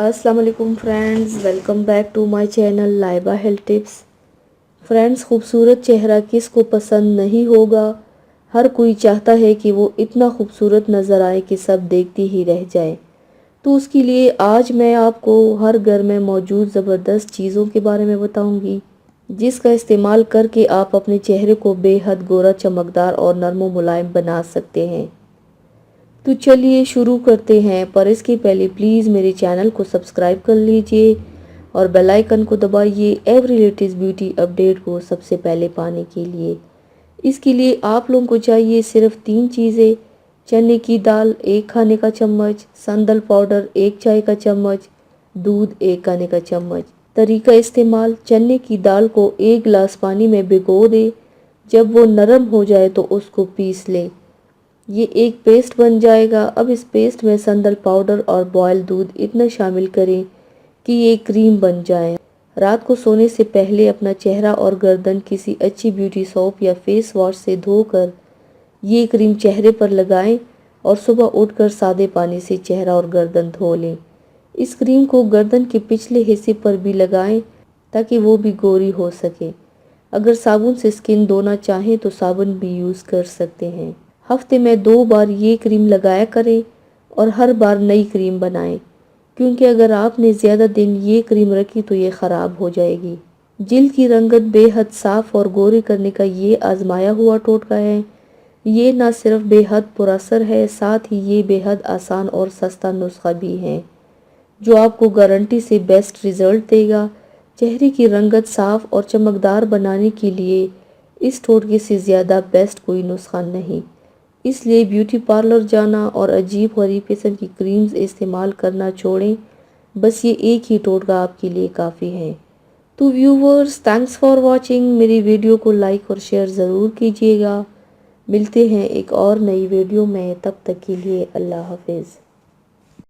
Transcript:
अस्सलाम वालेकुम friends, welcome back to my channel Laiba health tips. Friends, खूबसूरत चेहरा किसको पसंद नहीं होगा। हर कोई चाहता है कि वो इतना खूबसूरत नज़र आए कि सब देखते ही रह जाए। तो उसके लिए आज मैं आपको हर घर में मौजूद ज़बरदस्त चीज़ों के बारे में बताऊंगी, जिसका इस्तेमाल करके आप अपने चेहरे को बेहद गोरा, चमकदार और नरम मुलायम बना सकते हैं। तो चलिए शुरू करते हैं, पर इसके पहले प्लीज़ मेरे चैनल को सब्सक्राइब कर लीजिए और बेल आइकन को दबाइए एवरी लेटेस्ट ब्यूटी अपडेट को सबसे पहले पाने के लिए। इसके लिए आप लोगों को चाहिए सिर्फ 3 चीज़ें: चने की दाल 1 खाने का चम्मच, संदल पाउडर 1 चाय का चम्मच, दूध 1 खाने का चम्मच। तरीका इस्तेमाल: चने की दाल को 1 गिलास पानी में भिगो दें। जब वो नरम हो जाए तो उसको पीस लें। ये एक पेस्ट बन जाएगा। अब इस पेस्ट में संदल पाउडर और बॉयल दूध इतना शामिल करें कि ये क्रीम बन जाए। रात को सोने से पहले अपना चेहरा और गर्दन किसी अच्छी ब्यूटी सोप या फेस वॉश से धोकर ये क्रीम चेहरे पर लगाएं और सुबह उठकर सादे पानी से चेहरा और गर्दन धो लें। इस क्रीम को गर्दन के पिछले हिस्से पर भी लगाएं ताकि वो भी गोरी हो सके। अगर साबुन से स्किन धोना चाहें तो साबुन भी यूज़ कर सकते हैं। हफ्ते में 2 बार ये क्रीम लगाया करें और हर बार नई क्रीम बनाएं, क्योंकि अगर आपने ज़्यादा दिन ये क्रीम रखी तो ये ख़राब हो जाएगी। जिल्द की रंगत बेहद साफ़ और गोरी करने का ये आजमाया हुआ टोटका है। ये ना सिर्फ बेहद पुरअसर है, साथ ही ये बेहद आसान और सस्ता नुस्खा भी है जो आपको गारंटी से बेस्ट रिजल्ट देगा। चेहरे की रंगत साफ़ और चमकदार बनाने के लिए इस टोटके से ज़्यादा बेस्ट कोई नुस्खा नहीं। इसलिए ब्यूटी पार्लर जाना और अजीब गरीब किस्म की क्रीम्स इस्तेमाल करना छोड़ें। बस ये एक ही टोटका आपके लिए काफ़ी है। तो व्यूवर्स, थैंक्स फॉर वॉचिंग। मेरी वीडियो को लाइक और शेयर ज़रूर कीजिएगा। मिलते हैं एक और नई वीडियो में, तब तक के लिए अल्लाह हाफिज़।